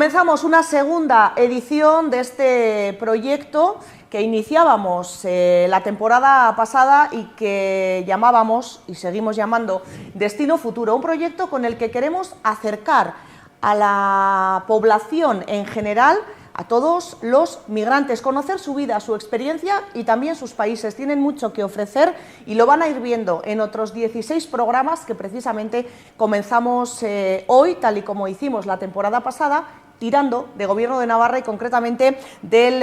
Comenzamos una segunda edición de este proyecto que iniciábamos la temporada pasada y que llamábamos, y seguimos llamando, Destino Futuro, un proyecto con el que queremos acercar a la población en general, a todos los migrantes, conocer su vida, su experiencia y también sus países. Tienen mucho que ofrecer y lo van a ir viendo en otros 16 programas que precisamente comenzamos hoy, tal y como hicimos la temporada pasada, tirando de Gobierno de Navarra y concretamente del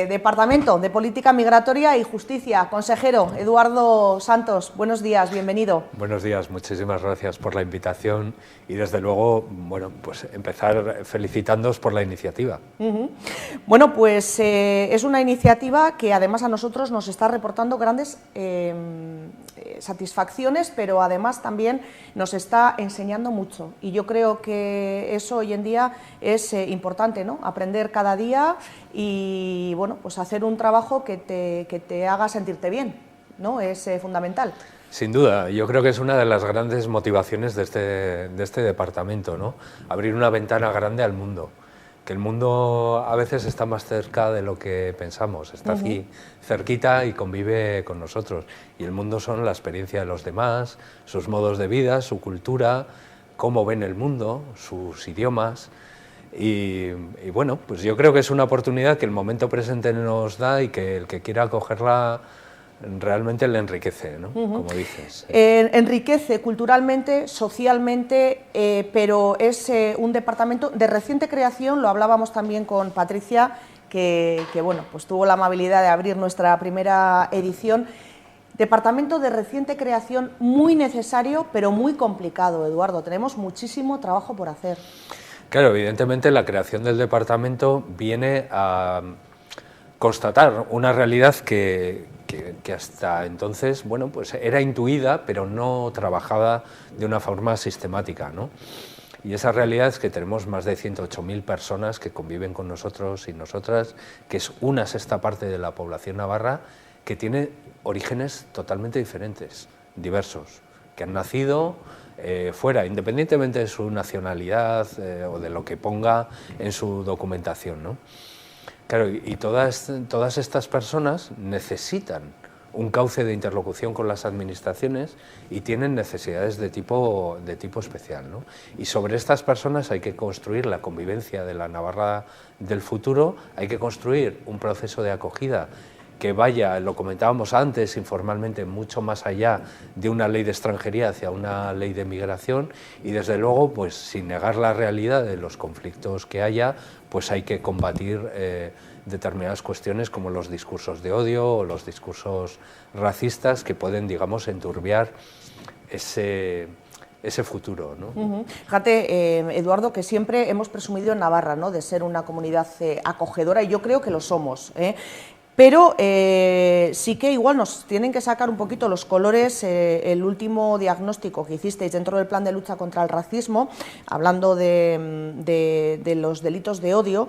Departamento de Política Migratoria y Justicia. Consejero Eduardo Santos, buenos días, bienvenido. Buenos días, muchísimas gracias por la invitación y desde luego, bueno, pues empezar felicitándoos por la iniciativa. Bueno, pues es una iniciativa que además a nosotros nos está reportando grandes satisfacciones, pero además también nos está enseñando mucho y yo creo que eso hoy en día es importante, ¿no? Aprender cada día y bueno, pues hacer un trabajo que te haga sentirte bien, ¿no? Es fundamental. Sin duda, yo creo que es una de las grandes motivaciones de este departamento, ¿no? Abrir una ventana grande al mundo, que el mundo a veces está más cerca de lo que pensamos, está aquí cerquita y convive con nosotros. Y el mundo son la experiencia de los demás, sus modos de vida, su cultura, cómo ven el mundo, sus idiomas. Y bueno, pues yo creo que es una oportunidad que el momento presente nos da y que el que quiera acogerla realmente le enriquece, ¿no? Como dices. Enriquece culturalmente, socialmente, pero es un departamento de reciente creación, lo hablábamos también con Patricia, que bueno, pues tuvo la amabilidad de abrir nuestra primera edición. Departamento de reciente creación, muy necesario, pero muy complicado, Eduardo. Tenemos muchísimo trabajo por hacer. Claro, evidentemente la creación del departamento viene a constatar una realidad que hasta entonces, bueno, pues era intuida, pero no trabajada de una forma sistemática, ¿no? Y esa realidad es que tenemos más de 108.000 personas que conviven con nosotros y nosotras, que es una sexta parte de la población navarra, que tiene orígenes totalmente diferentes, diversos, que han nacido fuera, independientemente de su nacionalidad o de lo que ponga en su documentación, ¿no? Claro, y todas estas personas necesitan un cauce de interlocución con las administraciones y tienen necesidades de tipo especial, ¿no? Y sobre estas personas hay que construir la convivencia de la Navarra del futuro, hay que construir un proceso de acogida que vaya, lo comentábamos antes informalmente, mucho más allá de una ley de extranjería hacia una ley de migración y desde luego, pues sin negar la realidad de los conflictos que haya, pues hay que combatir determinadas cuestiones como los discursos de odio o los discursos racistas que pueden, digamos, enturbiar ese futuro, ¿no? Fíjate, Eduardo, que siempre hemos presumido en Navarra, ¿no?, de ser una comunidad acogedora y yo creo que lo somos, pero sí que igual nos tienen que sacar un poquito los colores el último diagnóstico que hicisteis dentro del plan de lucha contra el racismo, hablando de los delitos de odio,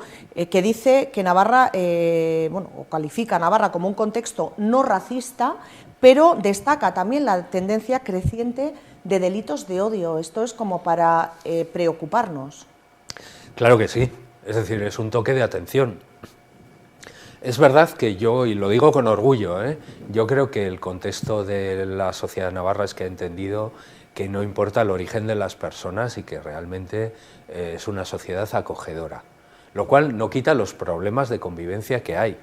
que dice que Navarra, bueno, o califica a Navarra como un contexto no racista, pero destaca también la tendencia creciente de delitos de odio. Esto es como para preocuparnos. Claro que sí, es decir, es un toque de atención. Es verdad que yo, y lo digo con orgullo, yo creo que el contexto de la sociedad navarra es que ha entendido que no importa el origen de las personas y que realmente es una sociedad acogedora, lo cual no quita los problemas de convivencia que hay,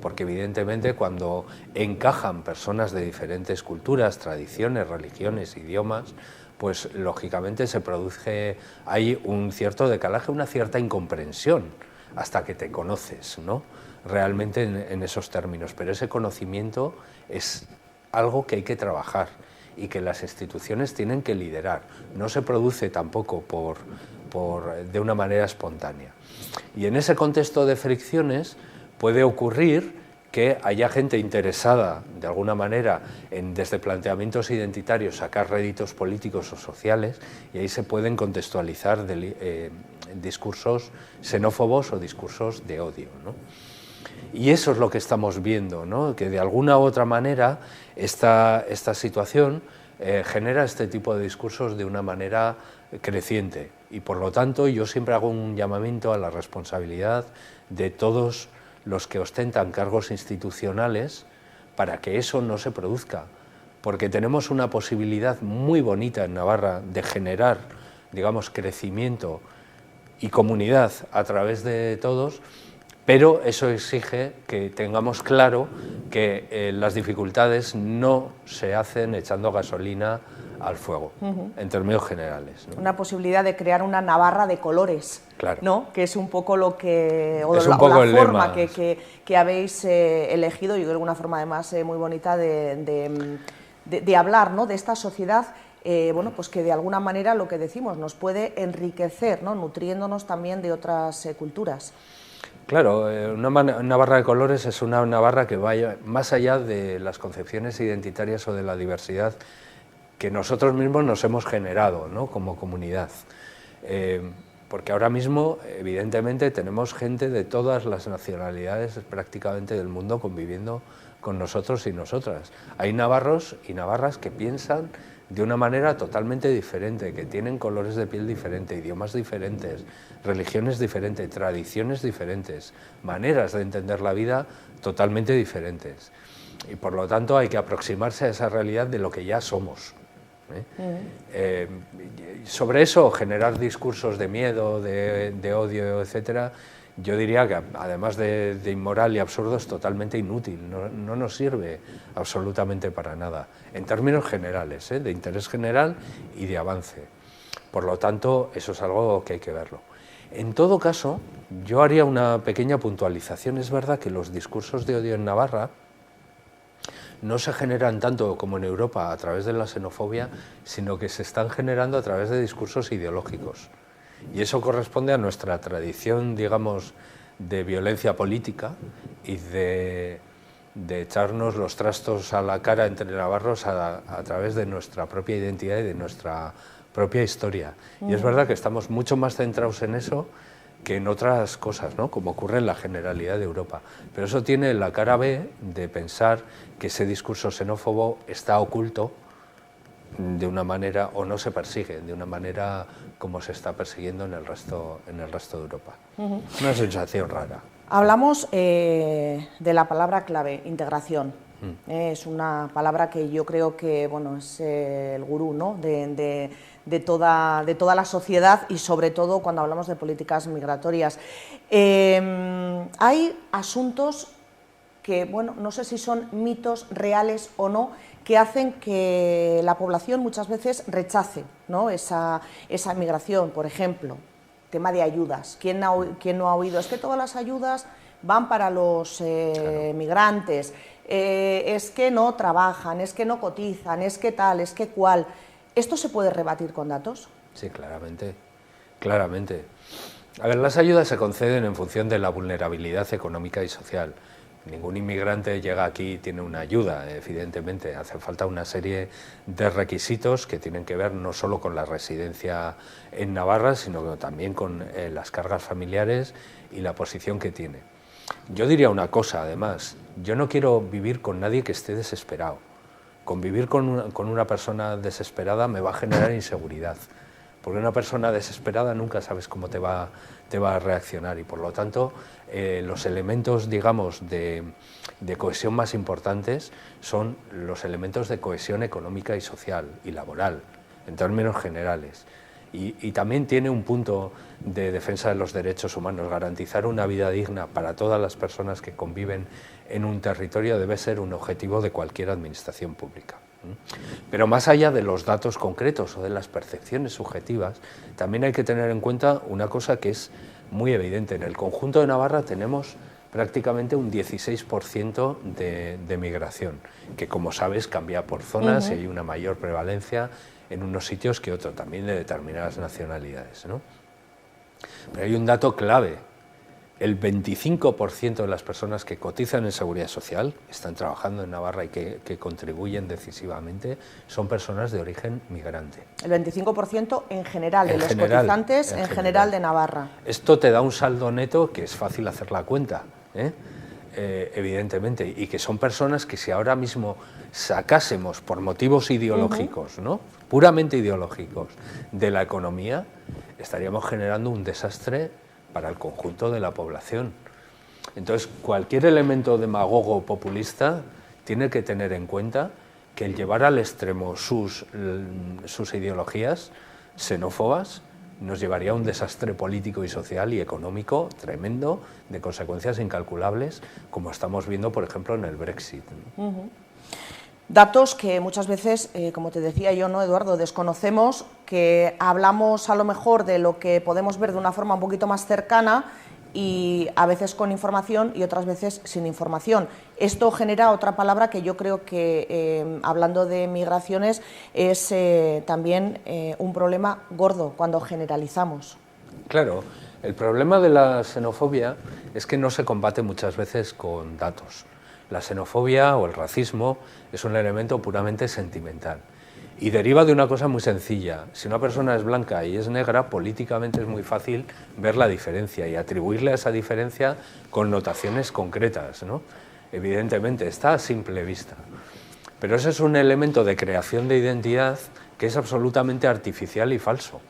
porque evidentemente cuando encajan personas de diferentes culturas, tradiciones, religiones, idiomas, pues lógicamente se produce ahí un cierto decalaje, una cierta incomprensión hasta que te conoces, ¿no?, realmente en esos términos, pero ese conocimiento es algo que hay que trabajar y que las instituciones tienen que liderar, no se produce tampoco de una manera espontánea. Y en ese contexto de fricciones puede ocurrir que haya gente interesada de alguna manera en desde planteamientos identitarios sacar réditos políticos o sociales y ahí se pueden contextualizar discursos xenófobos o discursos de odio, ¿no? Y eso es lo que estamos viendo, ¿no?, que de alguna u otra manera esta situación genera este tipo de discursos de una manera creciente. Y por lo tanto yo siempre hago un llamamiento a la responsabilidad de todos los que ostentan cargos institucionales para que eso no se produzca, porque tenemos una posibilidad muy bonita en Navarra de generar, digamos, crecimiento y comunidad a través de todos, pero eso exige que tengamos claro que las dificultades no se hacen echando gasolina al fuego, en términos generales, ¿no? Una posibilidad de crear una Navarra de colores, claro, ¿no? Que es un poco lo que, o es la, un poco o la el forma lema que habéis elegido, yo creo que una forma además muy bonita de hablar, ¿no? De esta sociedad, bueno, pues que de alguna manera lo que decimos nos puede enriquecer, ¿no? Nutriéndonos también de otras culturas. Claro, una Navarra de colores es una Navarra que vaya más allá de las concepciones identitarias o de la diversidad que nosotros mismos nos hemos generado, ¿no? Como comunidad. Porque ahora mismo, evidentemente, tenemos gente de todas las nacionalidades prácticamente del mundo conviviendo con nosotros y nosotras. Hay navarros y navarras que piensan de una manera totalmente diferente, que tienen colores de piel diferentes, idiomas diferentes, religiones diferentes, tradiciones diferentes, maneras de entender la vida totalmente diferentes. Y por lo tanto hay que aproximarse a esa realidad de lo que ya somos. Sobre eso, generar discursos de miedo, de odio, etcétera, yo diría que además de inmoral y absurdo es totalmente inútil, no nos sirve absolutamente para nada, en términos generales, de interés general y de avance. Por lo tanto, eso es algo que hay que verlo. En todo caso, yo haría una pequeña puntualización. Es verdad que los discursos de odio en Navarra no se generan tanto como en Europa a través de la xenofobia, sino que se están generando a través de discursos ideológicos. Y eso corresponde a nuestra tradición, digamos, de violencia política y de echarnos los trastos a la cara entre navarros a través de nuestra propia identidad y de nuestra propia historia. Y es verdad que estamos mucho más centrados en eso que en otras cosas, ¿no? Como ocurre en la generalidad de Europa. Pero eso tiene la cara B de pensar que ese discurso xenófobo está oculto de una manera, o no se persigue de una manera como se está persiguiendo en el resto de Europa. Una sensación rara. Hablamos de la palabra clave, integración. Es una palabra que yo creo que, bueno, es el gurú, ¿no? de toda la sociedad y sobre todo cuando hablamos de políticas migratorias. Hay asuntos que, bueno, no sé si son mitos reales o no, que hacen que la población muchas veces rechace, ¿no? esa migración. Por ejemplo, tema de ayudas. ¿Quién no ha oído? Es que todas las ayudas van para los migrantes, es que no trabajan, es que no cotizan, es que tal, es que cual. ¿Esto se puede rebatir con datos? Sí, claramente, claramente. A ver, las ayudas se conceden en función de la vulnerabilidad económica y social. Ningún inmigrante llega aquí y tiene una ayuda, evidentemente. Hace falta una serie de requisitos que tienen que ver no solo con la residencia en Navarra, sino también con las cargas familiares y la posición que tiene. Yo diría una cosa, además, yo no quiero vivir con nadie que esté desesperado. Convivir con una persona desesperada me va a generar inseguridad, porque una persona desesperada nunca sabes cómo te va a reaccionar y por lo tanto los elementos, digamos, de cohesión más importantes son los elementos de cohesión económica y social y laboral, en términos generales. Y también tiene un punto de defensa de los derechos humanos. Garantizar una vida digna para todas las personas que conviven en un territorio debe ser un objetivo de cualquier administración pública. Pero más allá de los datos concretos o de las percepciones subjetivas, también hay que tener en cuenta una cosa que es muy evidente. En el conjunto de Navarra tenemos prácticamente un 16% de migración, que como sabes cambia por zonas y hay una mayor prevalencia en unos sitios que otros, también de determinadas nacionalidades, ¿no? Pero hay un dato clave: el 25% de las personas que cotizan en Seguridad Social, están trabajando en Navarra y que contribuyen decisivamente, son personas de origen migrante. El 25% en general, de los cotizantes en general de Navarra. Esto te da un saldo neto que es fácil hacer la cuenta, evidentemente, y que son personas que si ahora mismo sacásemos por motivos ideológicos, ¿no?, puramente ideológicos, de la economía, estaríamos generando un desastre para el conjunto de la población. Entonces, cualquier elemento demagogo o populista tiene que tener en cuenta que el llevar al extremo sus ideologías xenófobas nos llevaría a un desastre político y social y económico tremendo, de consecuencias incalculables, como estamos viendo, por ejemplo, en el Brexit. Datos que muchas veces, como te decía yo, ¿no, Eduardo?, desconocemos, que hablamos a lo mejor de lo que podemos ver de una forma un poquito más cercana, y a veces con información y otras veces sin información. Esto genera otra palabra que yo creo que, hablando de migraciones, es también un problema gordo cuando generalizamos. Claro, el problema de la xenofobia es que no se combate muchas veces con datos. La xenofobia o el racismo es un elemento puramente sentimental. Y deriva de una cosa muy sencilla. Si una persona es blanca y es negra, políticamente es muy fácil ver la diferencia y atribuirle a esa diferencia connotaciones concretas, ¿no? Evidentemente, está a simple vista. Pero ese es un elemento de creación de identidad que es absolutamente artificial y falso.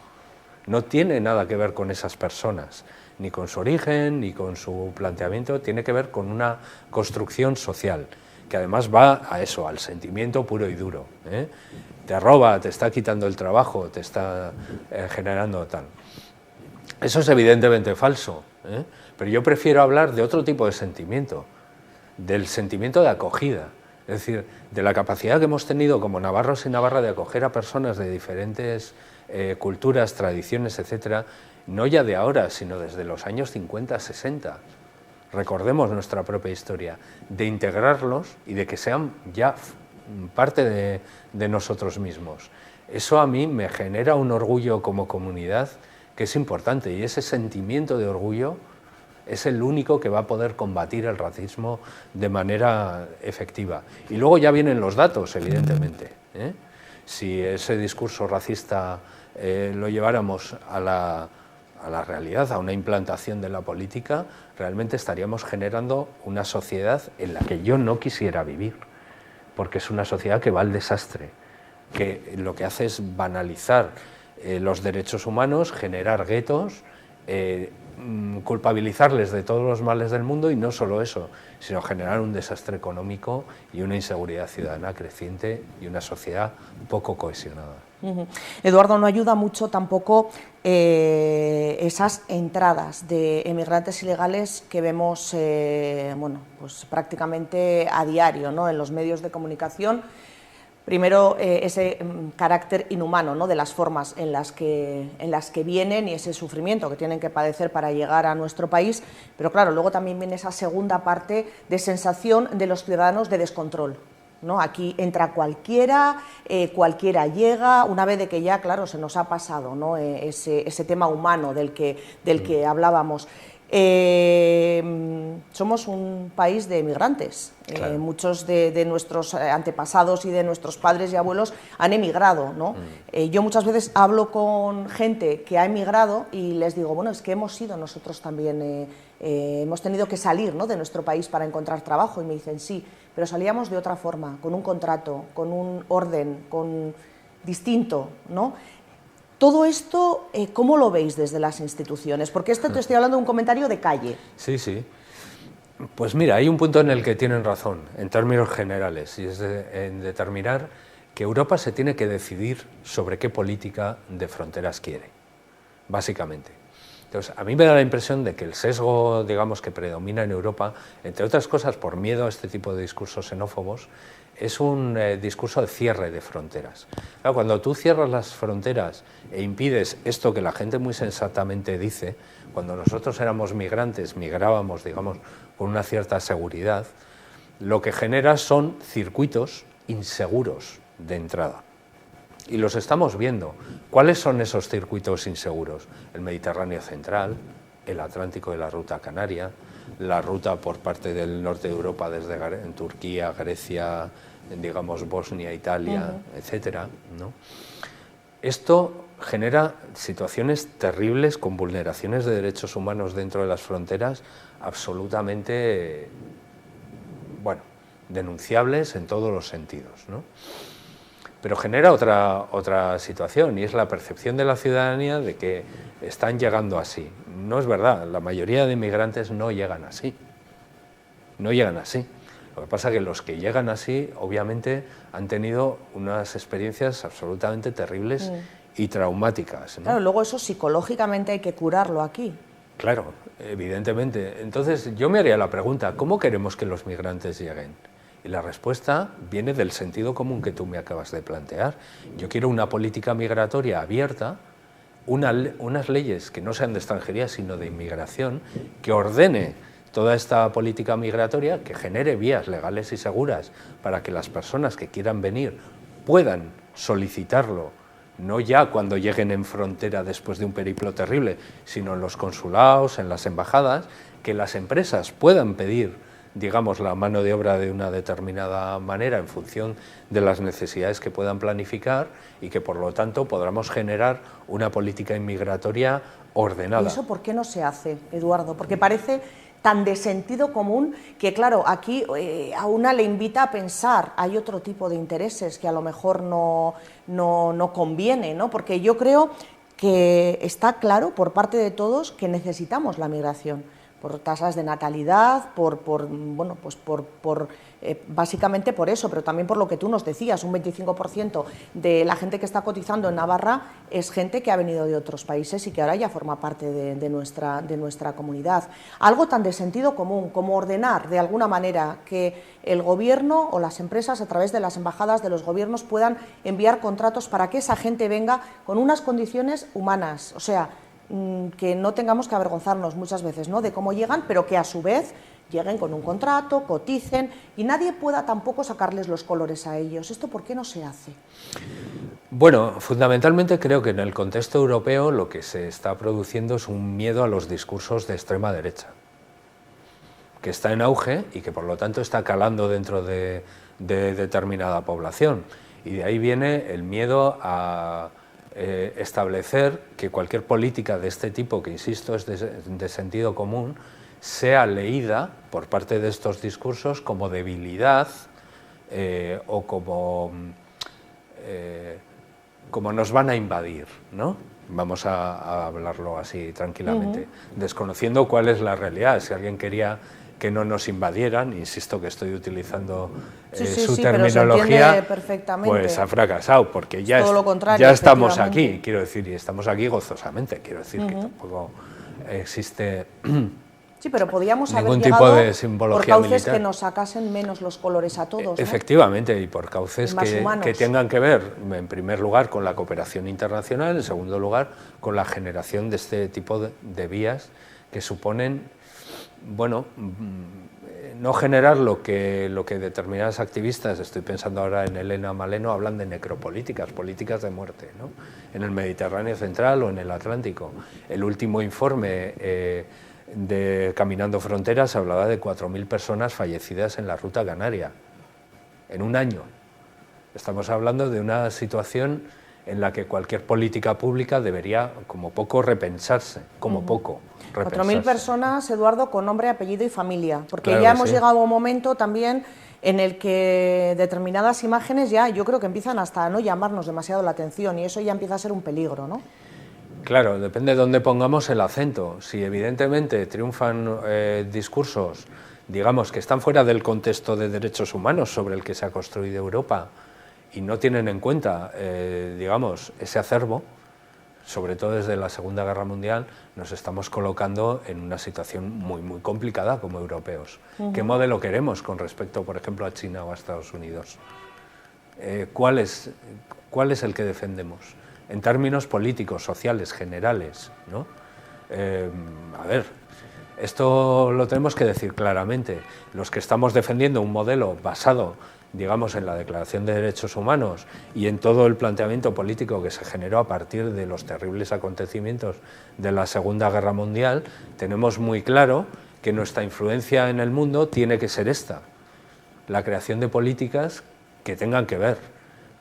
No tiene nada que ver con esas personas, ni con su origen, ni con su planteamiento, tiene que ver con una construcción social, que además va a eso, al sentimiento puro y duro, ¿eh? Te roba, te está quitando el trabajo, te está generando tal. Eso es evidentemente falso, ¿eh? Pero yo prefiero hablar de otro tipo de sentimiento, del sentimiento de acogida, es decir, de la capacidad que hemos tenido como navarros y navarra de acoger a personas de diferentes culturas, tradiciones, etcétera, no ya de ahora, sino desde los años 50, 60. Recordemos nuestra propia historia, de integrarlos y de que sean ya parte de nosotros mismos. Eso a mí me genera un orgullo como comunidad que es importante, y ese sentimiento de orgullo es el único que va a poder combatir el racismo de manera efectiva. Y luego ya vienen los datos, evidentemente, ¿eh? Si ese discurso racista lo lleváramos a la realidad, a una implantación de la política, realmente estaríamos generando una sociedad en la que yo no quisiera vivir, porque es una sociedad que va al desastre, que lo que hace es banalizar los derechos humanos, generar guetos, culpabilizarles de todos los males del mundo, y no solo eso, sino generar un desastre económico y una inseguridad ciudadana creciente y una sociedad poco cohesionada. Eduardo, no ayuda mucho tampoco esas entradas de emigrantes ilegales que vemos bueno, pues prácticamente a diario, ¿no?, en los medios de comunicación. Primero, ese carácter inhumano, ¿no?, de las formas en las que vienen, y ese sufrimiento que tienen que padecer para llegar a nuestro país, pero claro, luego también viene esa segunda parte de sensación de los ciudadanos de descontrol, ¿no? Aquí entra cualquiera, cualquiera llega, una vez de que ya, claro, se nos ha pasado, ¿no?, ese tema humano del que hablábamos. Somos un país de emigrantes. Claro. Muchos de nuestros antepasados y de nuestros padres y abuelos han emigrado, ¿no? Yo muchas veces hablo con gente que ha emigrado y les digo, bueno, es que hemos sido nosotros también, hemos tenido que salir, ¿no?, de nuestro país para encontrar trabajo, y me dicen sí, pero salíamos de otra forma, con un contrato, con un orden, con distinto, ¿no? Todo esto, ¿cómo lo veis desde las instituciones? Porque esto te estoy hablando de un comentario de calle. Sí, sí. Pues mira, hay un punto en el que tienen razón, en términos generales, y es en determinar que Europa se tiene que decidir sobre qué política de fronteras quiere, básicamente. Entonces, a mí me da la impresión de que el sesgo, digamos, que predomina en Europa, entre otras cosas por miedo a este tipo de discursos xenófobos, es un discurso de cierre de fronteras. Claro, cuando tú cierras las fronteras e impides esto que la gente muy sensatamente dice, cuando nosotros éramos migrantes, migrábamos, digamos, con una cierta seguridad, lo que genera son circuitos inseguros de entrada. Y los estamos viendo. ¿Cuáles son esos circuitos inseguros? El Mediterráneo central, el Atlántico de la ruta canaria, la ruta por parte del norte de Europa desde Turquía, Grecia, digamos Bosnia, Italia, etcétera, ¿no? Esto genera situaciones terribles con vulneraciones de derechos humanos dentro de las fronteras absolutamente bueno, denunciables en todos los sentidos, ¿no? Pero genera otra situación, y es la percepción de la ciudadanía de que están llegando así. No es verdad, la mayoría de inmigrantes no llegan así. No llegan así. Lo que pasa es que los que llegan así, obviamente, han tenido unas experiencias absolutamente terribles y traumáticas, ¿no? Claro, luego eso psicológicamente hay que curarlo aquí. Claro, evidentemente. Entonces yo me haría la pregunta, ¿cómo queremos que los migrantes lleguen? Y la respuesta viene del sentido común que tú me acabas de plantear. Yo quiero una política migratoria abierta, unas leyes que no sean de extranjería, sino de inmigración, que ordene toda esta política migratoria, que genere vías legales y seguras para que las personas que quieran venir puedan solicitarlo, no ya cuando lleguen en frontera después de un periplo terrible, sino en los consulados, en las embajadas, que las empresas puedan pedir, digamos, la mano de obra de una determinada manera en función de las necesidades que puedan planificar, y que por lo tanto podamos generar una política inmigratoria ordenada. ¿Y eso por qué no se hace, Eduardo? Porque parece tan de sentido común que, claro, aquí a una le invita a pensar, hay otro tipo de intereses que a lo mejor no conviene, ¿no? Porque yo creo que está claro por parte de todos que necesitamos la migración, por tasas de natalidad, básicamente por eso, pero también por lo que tú nos decías, un 25% de la gente que está cotizando en Navarra es gente que ha venido de otros países y que ahora ya forma parte de nuestra comunidad. Algo tan de sentido común como ordenar de alguna manera que el gobierno o las empresas, a través de las embajadas de los gobiernos, puedan enviar contratos para que esa gente venga con unas condiciones humanas, o sea, que no tengamos que avergonzarnos muchas veces, ¿no?, de cómo llegan, pero que a su vez lleguen con un contrato, coticen y nadie pueda tampoco sacarles los colores a ellos. ¿Esto por qué no se hace? Bueno, fundamentalmente creo que en el contexto europeo lo que se está produciendo es un miedo a los discursos de extrema derecha, que está en auge y que por lo tanto está calando dentro de determinada población. Y de ahí viene el miedo a establecer que cualquier política de este tipo, que insisto es de sentido común, sea leída por parte de estos discursos como debilidad o como nos van a invadir, ¿no? Vamos a hablarlo así tranquilamente, desconociendo cuál es la realidad. Si alguien quería que no nos invadieran, insisto que estoy utilizando su terminología, pues ha fracasado, porque ya estamos aquí, quiero decir, y estamos aquí gozosamente, quiero decir que tampoco existe sí, pero podíamos ningún haber tipo llegado de simbología por cauces militar. Que nos sacasen menos los colores a todos, ¿no? Efectivamente, y por cauces y que tengan que ver, en primer lugar, con la cooperación internacional, en segundo lugar, con la generación de este tipo de vías que suponen, bueno, no generar lo que determinadas activistas, estoy pensando ahora en Elena Maleno, hablan de necropolíticas, políticas de muerte, ¿no?, en el Mediterráneo central o en el Atlántico. El último informe de Caminando Fronteras hablaba de 4.000 personas fallecidas en la ruta canaria en un año. Estamos hablando de una situación en la que cualquier política pública debería, como poco, repensarse, como poco. 4.000 personas, Eduardo, con nombre, apellido y familia, porque claro ya hemos sí. llegado a un momento también en el que determinadas imágenes ya yo creo que empiezan hasta a no llamarnos demasiado la atención y eso ya empieza a ser un peligro, ¿no? Claro, depende de dónde pongamos el acento. Si evidentemente triunfan discursos, digamos, que están fuera del contexto de derechos humanos sobre el que se ha construido Europa y no tienen en cuenta, digamos, ese acervo, sobre todo desde la Segunda Guerra Mundial, nos estamos colocando en una situación muy, muy complicada como europeos. ¿Qué modelo queremos con respecto, por ejemplo, a China o a Estados Unidos? ¿Cuál es el que defendemos? En términos políticos, sociales, generales, ¿no? A ver, esto lo tenemos que decir claramente. Los que estamos defendiendo un modelo basado, digamos, en la Declaración de Derechos Humanos y en todo el planteamiento político que se generó a partir de los terribles acontecimientos de la Segunda Guerra Mundial, tenemos muy claro que nuestra influencia en el mundo tiene que ser esta, la creación de políticas que tengan que ver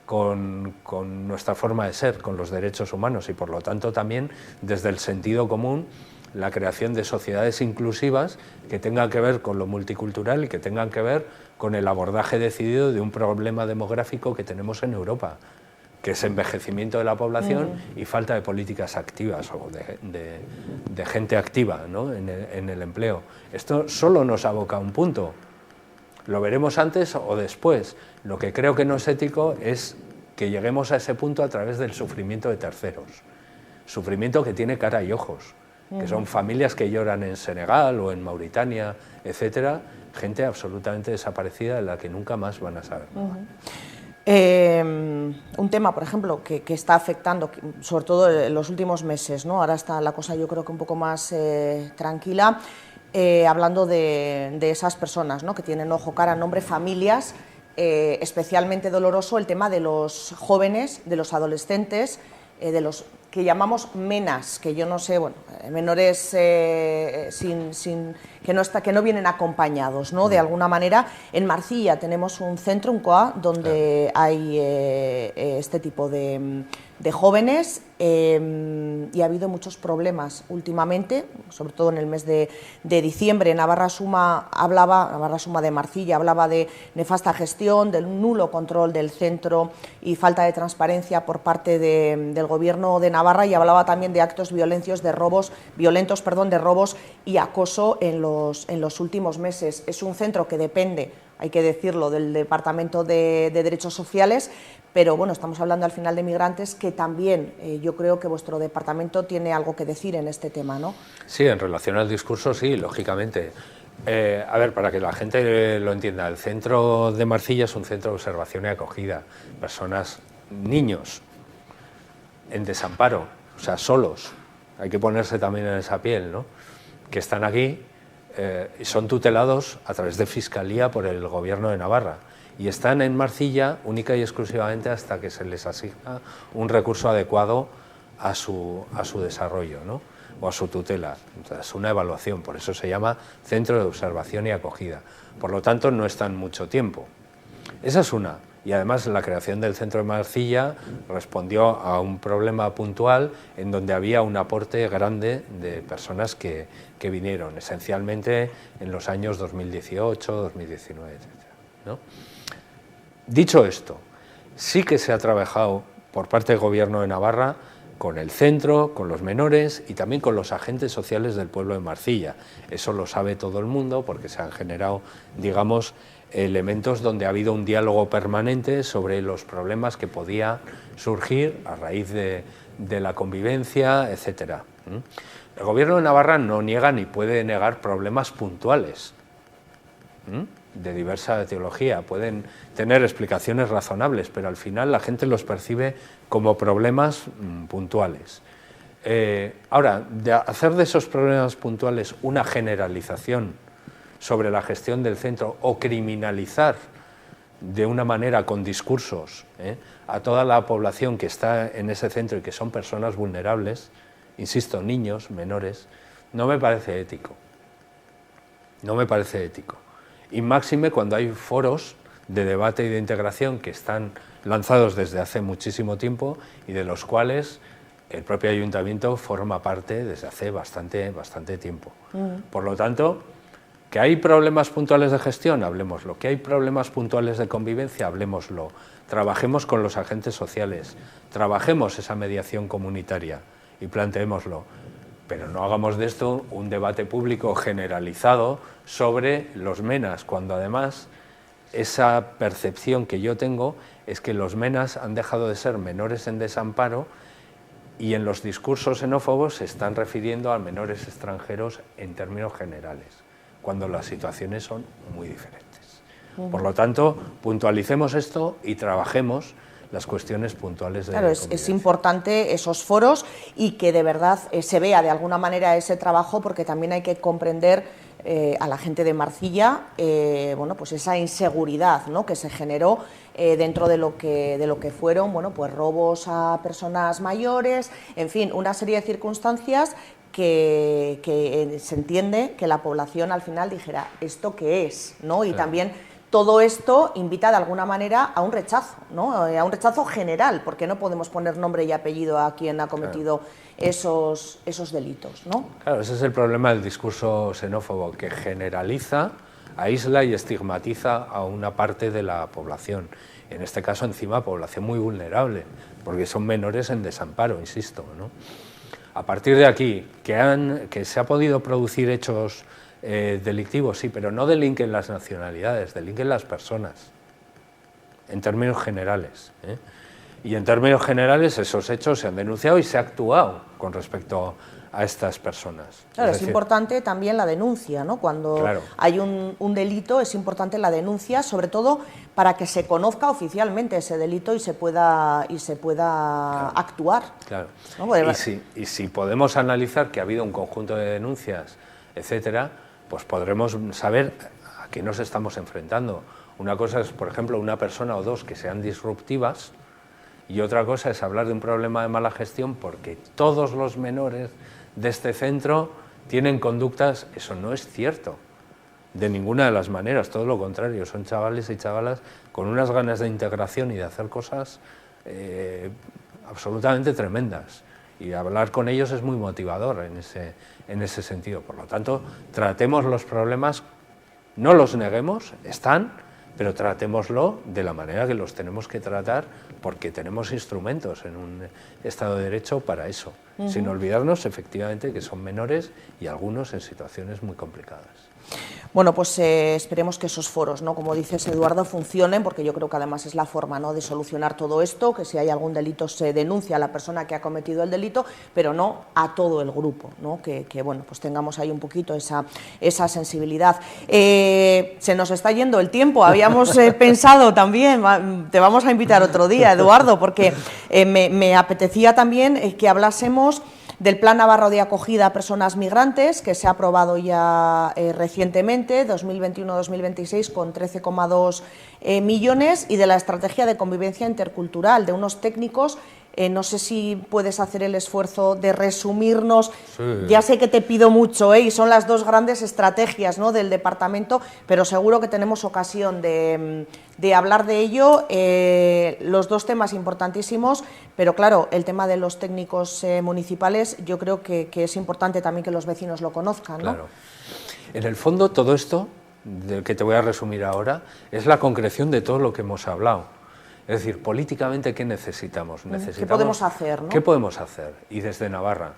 con nuestra forma de ser, con los derechos humanos y por lo tanto también desde el sentido común la creación de sociedades inclusivas que tengan que ver con lo multicultural y que tengan que ver con el abordaje decidido de un problema demográfico que tenemos en Europa, que es envejecimiento de la población y falta de políticas activas o de gente activa, ¿no?, en el empleo. Esto solo nos aboca a un punto. Lo veremos antes o después. Lo que creo que no es ético es que lleguemos a ese punto a través del sufrimiento de terceros. Sufrimiento que tiene cara y ojos, que son familias que lloran en Senegal o en Mauritania, etcétera, gente absolutamente desaparecida de la que nunca más van a saber nada. Un tema, por ejemplo, que está afectando, sobre todo en los últimos meses, ¿no? Ahora está la cosa, yo creo que un poco más tranquila, hablando de esas personas, ¿no?, que tienen ojo, cara, nombre, familias, especialmente doloroso el tema de los jóvenes, de los adolescentes, de los que llamamos menas, que yo no sé, bueno, menores que no vienen acompañados, ¿no?, de alguna manera. En Marcilla tenemos un centro, un COA, donde hay este tipo de jóvenes y ha habido muchos problemas últimamente, sobre todo en el mes de diciembre. Navarra Suma de Marcilla hablaba de nefasta gestión, del nulo control del centro y falta de transparencia por parte del gobierno de Navarra, y hablaba también de actos violentos, de robos y acoso en los últimos meses. Es un centro que depende, hay que decirlo, del Departamento de Derechos Sociales, pero bueno, estamos hablando al final de migrantes, que también yo creo que vuestro departamento tiene algo que decir en este tema, ¿no? Sí, en relación al discurso, sí, lógicamente. A ver, para que la gente lo entienda, el centro de Marcilla es un centro de observación y acogida. Personas, niños, en desamparo, o sea, solos, hay que ponerse también en esa piel, ¿no?, que están aquí y son tutelados a través de Fiscalía por el Gobierno de Navarra. Y están en Marcilla única y exclusivamente hasta que se les asigna un recurso adecuado a su desarrollo, ¿no?, o a su tutela. Entonces, una evaluación, por eso se llama Centro de Observación y Acogida. Por lo tanto, no están mucho tiempo. Esa es una. Y además la creación del centro de Marcilla respondió a un problema puntual en donde había un aporte grande de personas que vinieron, esencialmente en los años 2018, 2019, etc., ¿no? Dicho esto, sí que se ha trabajado por parte del Gobierno de Navarra con el centro, con los menores y también con los agentes sociales del pueblo de Marcilla. Eso lo sabe todo el mundo porque se han generado, digamos, elementos donde ha habido un diálogo permanente sobre los problemas que podía surgir a raíz de la convivencia, etcétera. El Gobierno de Navarra no niega ni puede negar problemas puntuales de diversa etiología. Pueden tener explicaciones razonables, pero al final la gente los percibe como problemas puntuales. Ahora, de hacer de esos problemas puntuales una generalización sobre la gestión del centro o criminalizar de una manera con discursos a toda la población que está en ese centro y que son personas vulnerables, insisto, niños, menores, no me parece ético. No me parece ético. Y máxime cuando hay foros de debate y de integración que están lanzados desde hace muchísimo tiempo y de los cuales el propio ayuntamiento forma parte desde hace bastante tiempo. Por lo tanto, que hay problemas puntuales de gestión, hablemoslo. Que hay problemas puntuales de convivencia, hablemoslo. Trabajemos con los agentes sociales, trabajemos esa mediación comunitaria y planteémoslo. Pero no hagamos de esto un debate público generalizado sobre los menas, cuando además esa percepción que yo tengo es que los menas han dejado de ser menores en desamparo y en los discursos xenófobos se están refiriendo a menores extranjeros en términos generales, cuando las situaciones son muy diferentes. Por lo tanto, puntualicemos esto y trabajemos las cuestiones puntuales de convivencia. Claro, es importante esos foros y que de verdad se vea de alguna manera ese trabajo, porque también hay que comprender a la gente de Marcilla bueno, pues esa inseguridad, ¿no?, que se generó dentro de lo que fueron, bueno, pues robos a personas mayores, en fin, una serie de circunstancias que se entiende que la población al final dijera, ¿esto qué es?, ¿no? Y también todo esto invita de alguna manera a un rechazo, ¿no? A un rechazo general, porque no podemos poner nombre y apellido a quien ha cometido esos delitos, ¿no? Claro, ese es el problema del discurso xenófobo, que generaliza, aísla y estigmatiza a una parte de la población. En este caso, encima, población muy vulnerable, porque son menores en desamparo, insisto, ¿no? A partir de aquí, que se ha podido producir hechos delictivos, sí, pero no delinquen las nacionalidades, delinquen las personas, en términos generales, ¿eh? Y en términos generales esos hechos se han denunciado y se ha actuado con respecto a estas personas. Claro, es importante también la denuncia, ¿no? Cuando hay un delito es importante la denuncia, sobre todo para que se conozca oficialmente ese delito y se pueda actuar. Claro. ¿No? Y si podemos analizar que ha habido un conjunto de denuncias, etcétera, pues podremos saber a qué nos estamos enfrentando. Una cosa es, por ejemplo, una persona o dos que sean disruptivas, y otra cosa es hablar de un problema de mala gestión porque todos los menores de este centro tienen conductas. Eso no es cierto, de ninguna de las maneras, todo lo contrario, son chavales y chavalas con unas ganas de integración y de hacer cosas absolutamente tremendas, y hablar con ellos es muy motivador en ese sentido. Por lo tanto, tratemos los problemas, no los neguemos, están, pero tratémoslo de la manera que los tenemos que tratar, porque tenemos instrumentos en un Estado de Derecho para eso, sin olvidarnos efectivamente que son menores y algunos en situaciones muy complicadas. Bueno, pues esperemos que esos foros, ¿no?, como dices, Eduardo, funcionen, porque yo creo que además es la forma, ¿no?, de solucionar todo esto, que si hay algún delito se denuncia a la persona que ha cometido el delito, pero no a todo el grupo, ¿no?, que bueno, pues tengamos ahí un poquito esa sensibilidad. Se nos está yendo el tiempo, habíamos pensado también, te vamos a invitar otro día, Eduardo, porque me apetecía también que hablásemos del Plan Navarro de Acogida a Personas Migrantes, que se ha aprobado ya recientemente, 2021-2026, con 13,2 millones, y de la Estrategia de Convivencia Intercultural, de unos técnicos. No sé si puedes hacer el esfuerzo de resumirnos. Sí. Ya sé que te pido mucho, y son las dos grandes estrategias, ¿no?, del departamento, pero seguro que tenemos ocasión de hablar de ello. Los dos temas importantísimos, pero claro, el tema de los técnicos municipales, yo creo que es importante también que los vecinos lo conozcan, ¿no? Claro. En el fondo, todo esto, del que te voy a resumir ahora, es la concreción de todo lo que hemos hablado. Es decir, políticamente, ¿qué necesitamos? ¿Qué podemos hacer, ¿no? ¿Qué podemos hacer? Y desde Navarra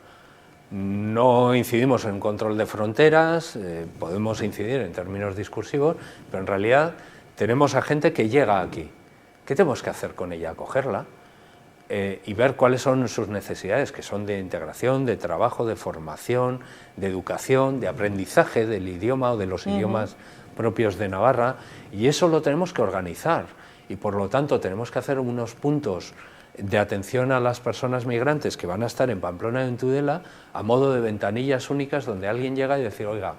no incidimos en control de fronteras, podemos incidir en términos discursivos, pero en realidad tenemos a gente que llega aquí. ¿Qué tenemos que hacer con ella? Acogerla y ver cuáles son sus necesidades, que son de integración, de trabajo, de formación, de educación, de aprendizaje del idioma o de los idiomas propios de Navarra, y eso lo tenemos que organizar. Y por lo tanto tenemos que hacer unos puntos de atención a las personas migrantes que van a estar en Pamplona y en Tudela, a modo de ventanillas únicas donde alguien llega y dice: oiga,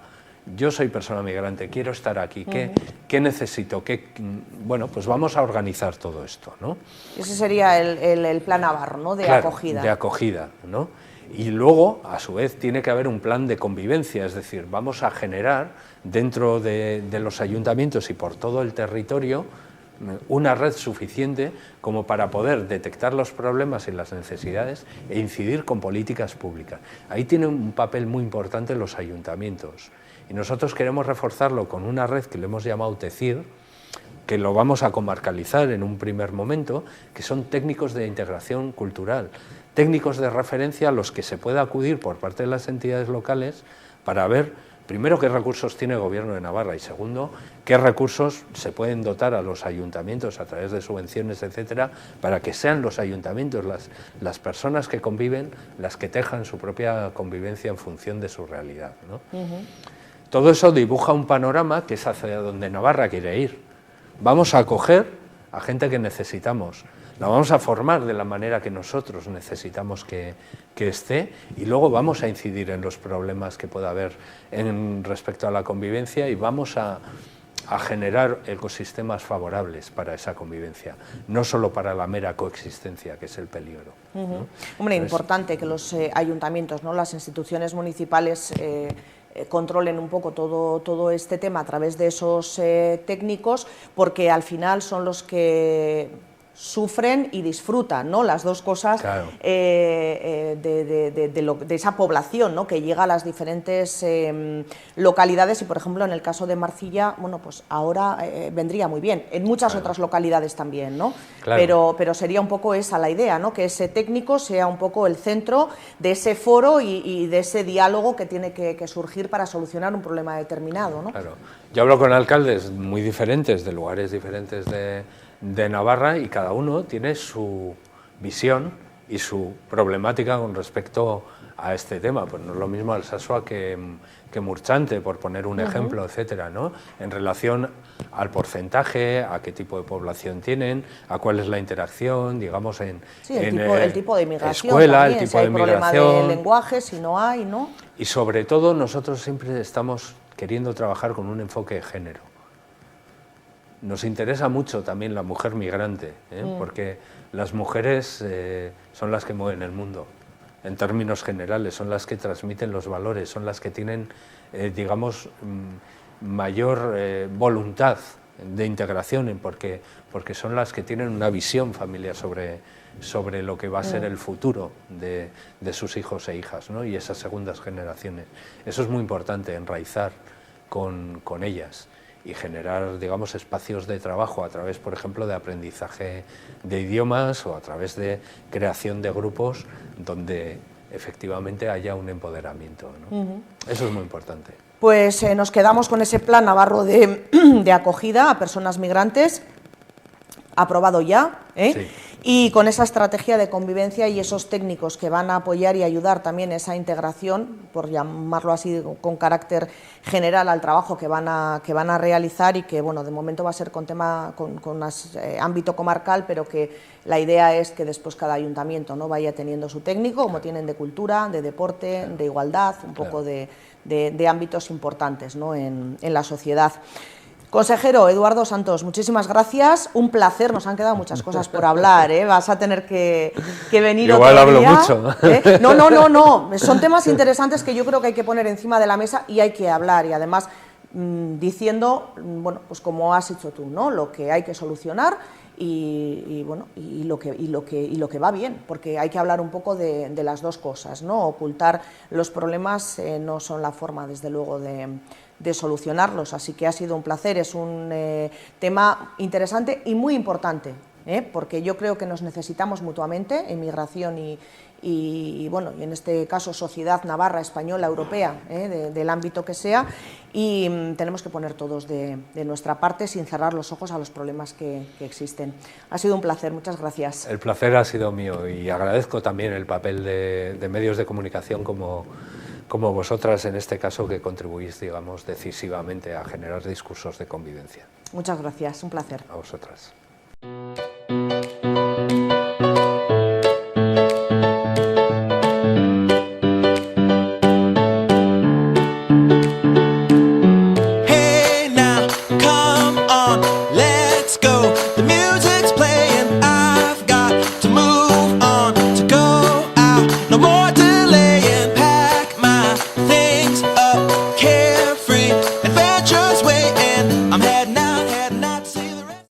yo soy persona migrante, quiero estar aquí, ¿qué necesito? Bueno, pues vamos a organizar todo esto, ¿no? Ese sería el plan Navarro, ¿no?, de acogida. De acogida, ¿no? Y luego, a su vez, tiene que haber un plan de convivencia, es decir, vamos a generar dentro de los ayuntamientos y por todo el territorio una red suficiente como para poder detectar los problemas y las necesidades e incidir con políticas públicas. Ahí tiene un papel muy importante los ayuntamientos, y nosotros queremos reforzarlo con una red que le hemos llamado TECIR, que lo vamos a comarcalizar en un primer momento, que son técnicos de integración cultural, técnicos de referencia a los que se puede acudir por parte de las entidades locales para ver, primero, qué recursos tiene el Gobierno de Navarra, y segundo, qué recursos se pueden dotar a los ayuntamientos a través de subvenciones, etcétera, para que sean los ayuntamientos, las personas que conviven, las que tejan su propia convivencia en función de su realidad, ¿no? Todo eso dibuja un panorama que es hacia donde Navarra quiere ir. Vamos a acoger a gente que necesitamos, la vamos a formar de la manera que nosotros necesitamos que esté, y luego vamos a incidir en los problemas que pueda haber respecto a la convivencia, y vamos a generar ecosistemas favorables para esa convivencia, no solo para la mera coexistencia, que es el peligro, ¿no? Hombre, importante que los ayuntamientos, ¿no?, las instituciones municipales controlen un poco todo este tema a través de esos técnicos, porque al final son los que sufren y disfrutan, ¿no? Las dos cosas, claro, de esa población, ¿no? Que llega a las diferentes localidades y, por ejemplo, en el caso de Marcilla, bueno, pues ahora vendría muy bien, en muchas claro, otras localidades también, ¿no? claro. Pero sería un poco esa la idea, ¿no? Que ese técnico sea un poco el centro de ese foro y de ese diálogo que tiene que surgir para solucionar un problema determinado, ¿no? Claro. Yo hablo con alcaldes muy diferentes, de lugares diferentes de Navarra, y cada uno tiene su visión y su problemática con respecto a este tema. Pues no es lo mismo Alsasua que Murchante, por poner un ejemplo, etcétera, ¿no? En relación al porcentaje, a qué tipo de población tienen, a cuál es la interacción, digamos, sí, el tipo de inmigración escuela, también, el tipo si hay de problema inmigración, de lenguaje, si no hay, ¿no? y sobre todo nosotros siempre estamos queriendo trabajar con un enfoque de género. Nos interesa mucho también la mujer migrante, porque las mujeres son las que mueven el mundo, en términos generales, son las que transmiten los valores, son las que tienen, digamos, mayor voluntad de integración, porque son las que tienen una visión familiar sobre lo que va a ser el futuro de sus hijos e hijas, ¿no? Y esas segundas generaciones. Eso es muy importante, enraizar con ellas y generar, digamos, espacios de trabajo a través, por ejemplo, de aprendizaje de idiomas o a través de creación de grupos donde efectivamente haya un empoderamiento, ¿no? Eso es muy importante. Pues nos quedamos con ese plan navarro de acogida a personas migrantes, aprobado ya, Sí. y con esa estrategia de convivencia y esos técnicos que van a apoyar y ayudar también esa integración, por llamarlo así, con carácter general al trabajo que van a realizar, y que, bueno, de momento va a ser con ámbito comarcal, pero que la idea es que después cada ayuntamiento, ¿no?, vaya teniendo su técnico, como tienen de cultura, de deporte, de igualdad, un poco de ámbitos importantes, ¿no?, en la sociedad. Consejero Eduardo Santos, muchísimas gracias, un placer, nos han quedado muchas cosas por hablar, vas a tener que venir Igual otro día. Hablo mucho. No, son temas interesantes que yo creo que hay que poner encima de la mesa y hay que hablar, y además diciendo, bueno, pues como has hecho tú, ¿no?, lo que hay que solucionar y lo que va bien, porque hay que hablar un poco de las dos cosas, ¿no? Ocultar los problemas no son la forma, desde luego, de solucionarlos. Así que ha sido un placer, es un tema interesante y muy importante, porque yo creo que nos necesitamos mutuamente, inmigración y bueno, y en este caso sociedad navarra, española, europea, del ámbito que sea, y tenemos que poner todos de nuestra parte sin cerrar los ojos a los problemas que existen. Ha sido un placer, muchas gracias. El placer ha sido mío, y agradezco también el papel de medios de comunicación como vosotras, en este caso, que contribuís, digamos, decisivamente a generar discursos de convivencia. Muchas gracias, un placer. A vosotras.